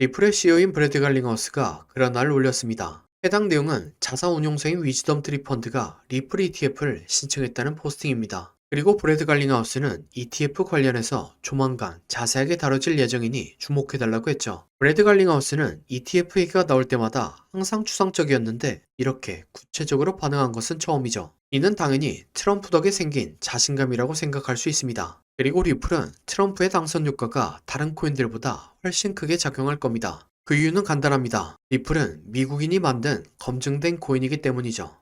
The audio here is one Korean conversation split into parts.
리플의 CEO인 브래드 갈링하우스가 그런 날 올렸습니다. 해당 내용은 자산운용사인 위즈덤 트리 펀드가 리플 ETF를 신청했다는 포스팅입니다. 그리고 브래드 갈링하우스는 ETF 관련해서 조만간 자세하게 다뤄질 예정이니 주목해달라고 했죠. 브래드 갈링하우스는 ETF 얘기가 나올 때마다 항상 추상적이었는데 이렇게 구체적으로 반응한 것은 처음이죠. 이는 당연히 트럼프 덕에 생긴 자신감이라고 생각할 수 있습니다. 그리고 리플은 트럼프의 당선 효과가 다른 코인들보다 훨씬 크게 작용할 겁니다. 그 이유는 간단합니다. 리플은 미국인이 만든 검증된 코인이기 때문이죠.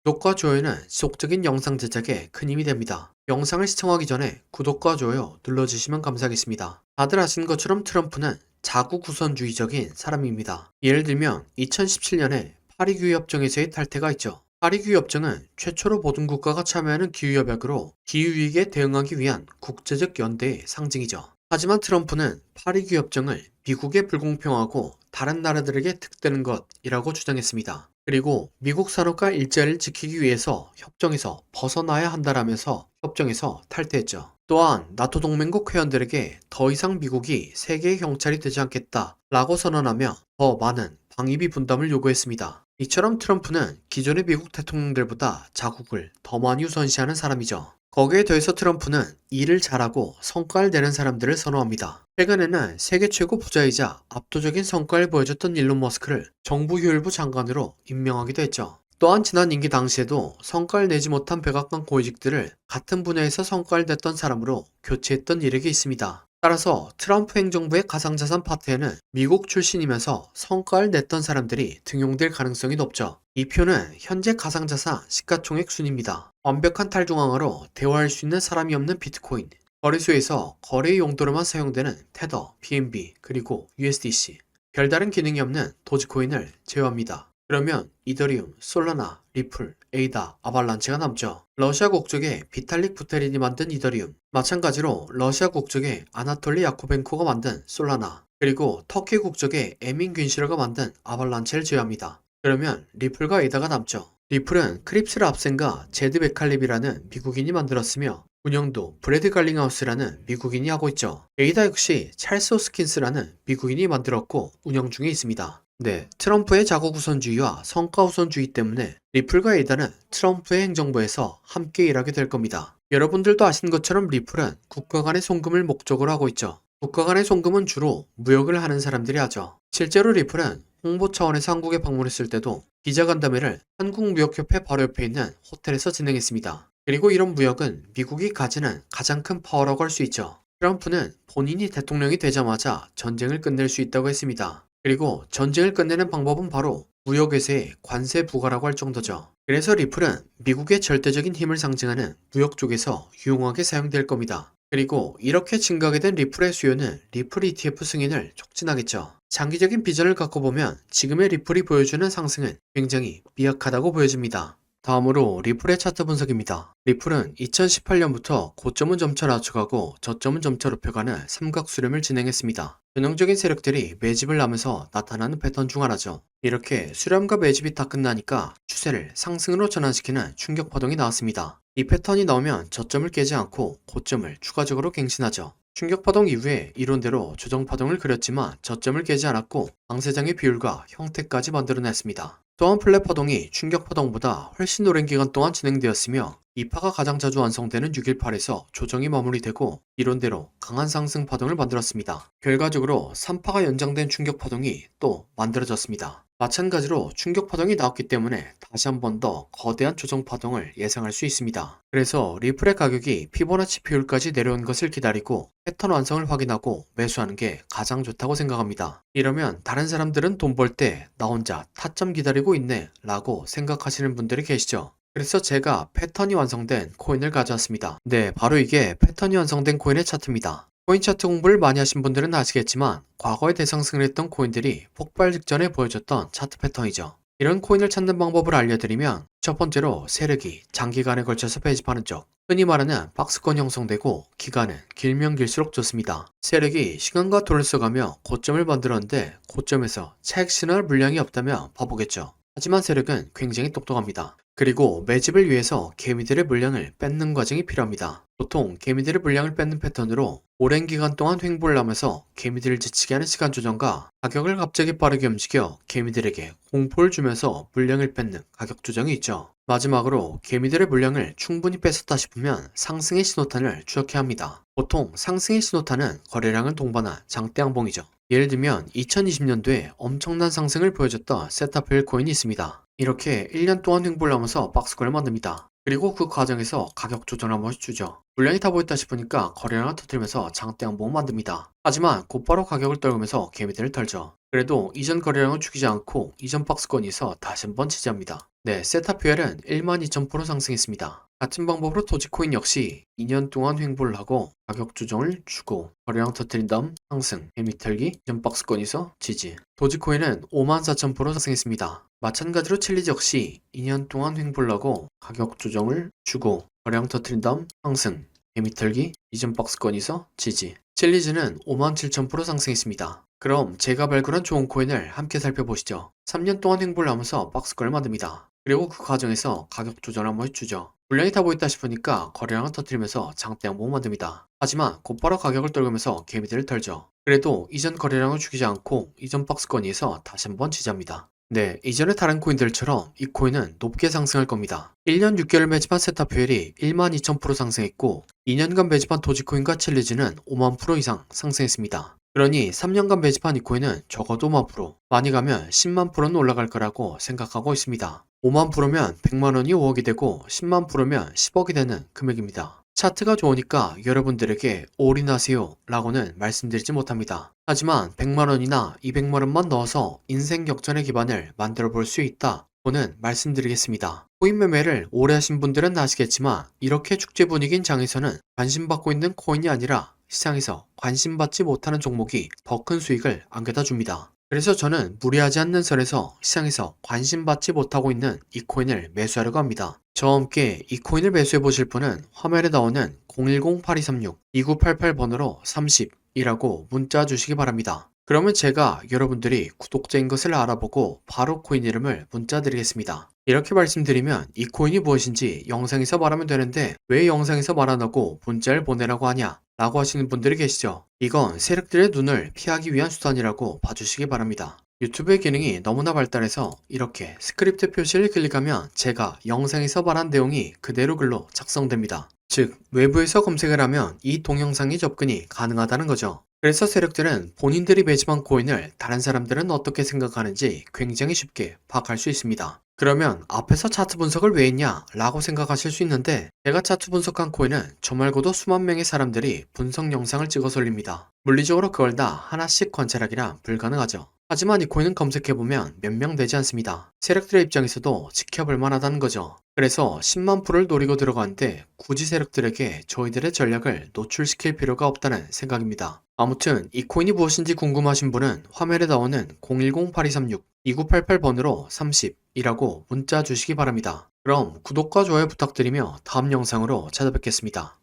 구독과 좋아요는 지속적인 영상 제작에 큰 힘이 됩니다. 영상을 시청하기 전에 구독과 좋아요 눌러주시면 감사하겠습니다. 다들 아시는 것처럼 트럼프는 자국 우선주의적인 사람입니다. 예를 들면 2017년에 파리 기후협정에서의 탈퇴가 있죠. 파리 기후협정은 최초로 모든 국가가 참여하는 기후협약으로 기후위기에 대응하기 위한 국제적 연대의 상징이죠. 하지만 트럼프는 파리 기후협정을 미국에 불공평하고 다른 나라들에게 득되는 것이라고 주장했습니다. 그리고 미국 산업과 일자리를 지키기 위해서 협정에서 벗어나야 한다라면서 협정에서 탈퇴했죠. 또한 나토 동맹국 회원들에게 더 이상 미국이 세계의 경찰이 되지 않겠다라고 선언하며 더 많은 방위비 분담을 요구했습니다. 이처럼 트럼프는 기존의 미국 대통령들보다 자국을 더 많이 우선시하는 사람이죠. 거기에 더해서 트럼프는 일을 잘하고 성과를 내는 사람들을 선호합니다. 최근에는 세계 최고 부자이자 압도적인 성과를 보여줬던 일론 머스크를 정부 효율부 장관으로 임명하기도 했죠. 또한 지난 임기 당시에도 성과를 내지 못한 백악관 고위직들을 같은 분야에서 성과를 냈던 사람으로 교체했던 이력이 있습니다. 따라서 트럼프 행정부의 가상자산 파트에는 미국 출신이면서 성과를 냈던 사람들이 등용될 가능성이 높죠. 이 표는 현재 가상자산 시가총액 순입니다. 완벽한 탈중앙화로 대화할 수 있는 사람이 없는 비트코인, 거래소에서 거래 용도로만 사용되는 테더, BNB, 그리고 USDC, 별다른 기능이 없는 도지코인을 제외합니다. 그러면 이더리움, 솔라나, 리플, 에이다, 아발란체가 남죠. 러시아 국적의 비탈릭 부테린이 만든 이더리움, 마찬가지로 러시아 국적의 아나톨리 야코벤코가 만든 솔라나, 그리고 터키 국적의 에민 귄시러가 만든 아발란체를 제외합니다. 그러면 리플과 에이다가 남죠. 리플은 크립스 랍센과 제드 베칼립이라는 미국인이 만들었으며 운영도 브래드 갈링하우스라는 미국인이 하고 있죠. 에이다 역시 찰스 호스킨스라는 미국인이 만들었고 운영 중에 있습니다. 네, 트럼프의 자국 우선주의와 성과 우선주의 때문에 리플과 에이다는 트럼프의 행정부에서 함께 일하게 될 겁니다. 여러분들도 아시는 것처럼 리플은 국가 간의 송금을 목적으로 하고 있죠. 국가 간의 송금은 주로 무역을 하는 사람들이 하죠. 실제로 리플은 홍보 차원에서 한국에 방문했을 때도 기자간담회를 한국무역협회 바로 옆에 있는 호텔에서 진행했습니다. 그리고 이런 무역은 미국이 가지는 가장 큰 파워라고 할 수 있죠. 트럼프는 본인이 대통령이 되자마자 전쟁을 끝낼 수 있다고 했습니다. 그리고 전쟁을 끝내는 방법은 바로 무역에서의 관세 부과라고 할 정도죠. 그래서 리플은 미국의 절대적인 힘을 상징하는 무역 쪽에서 유용하게 사용될 겁니다. 그리고 이렇게 증가하게 된 리플의 수요는 리플 ETF 승인을 촉진하겠죠. 장기적인 비전을 갖고 보면 지금의 리플이 보여주는 상승은 굉장히 미약하다고 보여집니다. 다음으로 리플의 차트 분석입니다. 리플은 2018년부터 고점은 점차 낮춰가고 저점은 점차 높여가는 삼각수렴을 진행했습니다. 전형적인 세력들이 매집을 하면서 나타나는 패턴 중 하나죠. 이렇게 수렴과 매집이 다 끝나니까 추세를 상승으로 전환시키는 충격 파동이 나왔습니다. 이 패턴이 나오면 저점을 깨지 않고 고점을 추가적으로 갱신하죠. 충격 파동 이후에 이론대로 조정 파동을 그렸지만 저점을 깨지 않았고 강세장의 비율과 형태까지 만들어냈습니다. 또한 플랫 파동이 충격 파동보다 훨씬 오랜 기간 동안 진행되었으며 이 파가 가장 자주 완성되는 618에서 조정이 마무리되고 이론대로 강한 상승 파동을 만들었습니다. 결과적으로 3파가 연장된 충격 파동이 또 만들어졌습니다. 마찬가지로 충격 파동이 나왔기 때문에 다시 한 번 더 거대한 조정 파동을 예상할 수 있습니다. 그래서 리플의 가격이 피보나치 비율까지 내려온 것을 기다리고 패턴 완성을 확인하고 매수하는 게 가장 좋다고 생각합니다. 이러면 다른 사람들은 돈 벌 때 나 혼자 타점 기다리고 있네 라고 생각하시는 분들이 계시죠. 그래서 제가 패턴이 완성된 코인을 가져왔습니다. 네, 바로 이게 패턴이 완성된 코인의 차트입니다. 코인 차트 공부를 많이 하신 분들은 아시겠지만 과거에 대상승을 했던 코인들이 폭발 직전에 보여줬던 차트 패턴이죠. 이런 코인을 찾는 방법을 알려드리면 첫 번째로 세력이 장기간에 걸쳐서 배집하는 쪽, 흔히 말하는 박스권 형성되고 기간은 길면 길수록 좋습니다. 세력이 시간과 돈을 써가며 고점을 만들었는데 고점에서 차익 신호할 물량이 없다면 바보겠죠. 하지만 세력은 굉장히 똑똑합니다. 그리고 매집을 위해서 개미들의 물량을 뺏는 과정이 필요합니다. 보통 개미들의 물량을 뺏는 패턴으로 오랜 기간 동안 횡보를 하면서 개미들을 지치게 하는 시간 조정과 가격을 갑자기 빠르게 움직여 개미들에게 공포를 주면서 물량을 뺏는 가격 조정이 있죠. 마지막으로 개미들의 물량을 충분히 뺏었다 싶으면 상승의 신호탄을 추적해야 합니다. 보통 상승의 신호탄은 거래량을 동반한 장대 양봉이죠. 예를 들면 2020년도에 엄청난 상승을 보여줬던 세타필 코인이 있습니다. 이렇게 1년 동안 횡보를 하면서 박스권을 만듭니다. 그리고 그 과정에서 가격 조정을 한 번씩 주죠. 물량이 다 보였다 싶으니까 거래량을 터뜨리면서 장대 양봉을 만듭니다. 하지만 곧바로 가격을 떨구면서 개미들을 털죠. 그래도 이전 거래량을 죽이지 않고 이전 박스권에서 다시 한번 지지합니다. 네, 세타퓨엘은 12,000% 상승했습니다. 같은 방법으로 도지코인 역시 2년 동안 횡보를 하고 가격 조정을 주고 거래량 터뜨린 다음 상승, 개미 털기, 이전 박스권에서 지지. 도지코인은 54,000% 상승했습니다. 마찬가지로 챌리지 역시 2년 동안 횡보를 하고 가격 조정을 주고 거래량 터뜨린 다음 상승, 개미 털기, 이전 박스권에서 지지. 챌리지는 57,000% 상승했습니다. 그럼 제가 발굴한 좋은 코인을 함께 살펴보시죠. 3년 동안 횡보를 하면서 박스권을 만듭니다. 그리고 그 과정에서 가격 조정을 한번 해주죠. 물량이 다 보였다 싶으니까 거래량을 터뜨리면서 장대 양봉을 만듭니다. 하지만 곧바로 가격을 떨구면서 개미들을 털죠. 그래도 이전 거래량을 죽이지 않고 이전 박스권에서 다시 한번 지지합니다. 네, 이전의 다른 코인들처럼 이 코인은 높게 상승할 겁니다. 1년 6개월 매집한 세타퓨엘이 12,000% 상승했고 2년간 매집한 도지코인과 챌리지는 50,000% 이상 상승했습니다. 그러니 3년간 매집한 이 코인은 적어도 50,000%, 많이 가면 100,000%는 올라갈 거라고 생각하고 있습니다. 50,000%면 100만원이 5억이 되고 100,000%면 10억이 되는 금액입니다. 차트가 좋으니까 여러분들에게 올인하세요 라고는 말씀드리지 못합니다. 하지만 100만원이나 200만원만 넣어서 인생 역전의 기반을 만들어 볼 수 있다 고는 말씀드리겠습니다. 코인 매매를 오래 하신 분들은 아시겠지만 이렇게 축제 분위기인 장에서는 관심받고 있는 코인이 아니라 시장에서 관심받지 못하는 종목이 더 큰 수익을 안겨다 줍니다. 그래서 저는 무리하지 않는 선에서 시장에서 관심받지 못하고 있는 이 코인을 매수하려고 합니다. 저와 함께 이 코인을 매수해 보실 분은 화면에 나오는 010-8236-2988번호로 30이라고 문자 주시기 바랍니다. 그러면 제가 여러분들이 구독자인 것을 알아보고 바로 코인 이름을 문자 드리겠습니다. 이렇게 말씀드리면 이 코인이 무엇인지 영상에서 말하면 되는데 왜 영상에서 말 안 하고 문자를 보내라고 하냐 라고 하시는 분들이 계시죠. 이건 세력들의 눈을 피하기 위한 수단이라고 봐주시기 바랍니다. 유튜브의 기능이 너무나 발달해서 이렇게 스크립트 표시를 클릭하면 제가 영상에서 말한 내용이 그대로 글로 작성됩니다. 즉, 외부에서 검색을 하면 이 동영상이 접근이 가능하다는 거죠. 그래서 세력들은 본인들이 매집한 코인을 다른 사람들은 어떻게 생각하는지 굉장히 쉽게 파악할 수 있습니다. 그러면 앞에서 차트 분석을 왜 했냐 라고 생각하실 수 있는데 제가 차트 분석한 코인은 저 말고도 수만 명의 사람들이 분석 영상을 찍어서 올립니다. 물리적으로 그걸 다 하나씩 관찰하기란 불가능하죠. 하지만 이 코인은 검색해보면 몇 명 되지 않습니다. 세력들의 입장에서도 지켜볼 만하다는 거죠. 그래서 10만 프로를 노리고 들어가는데 굳이 세력들에게 저희들의 전략을 노출시킬 필요가 없다는 생각입니다. 아무튼 이 코인이 무엇인지 궁금하신 분은 화면에 나오는 010-8236-2988번호로 30이라고 문자 주시기 바랍니다. 그럼 구독과 좋아요 부탁드리며 다음 영상으로 찾아뵙겠습니다.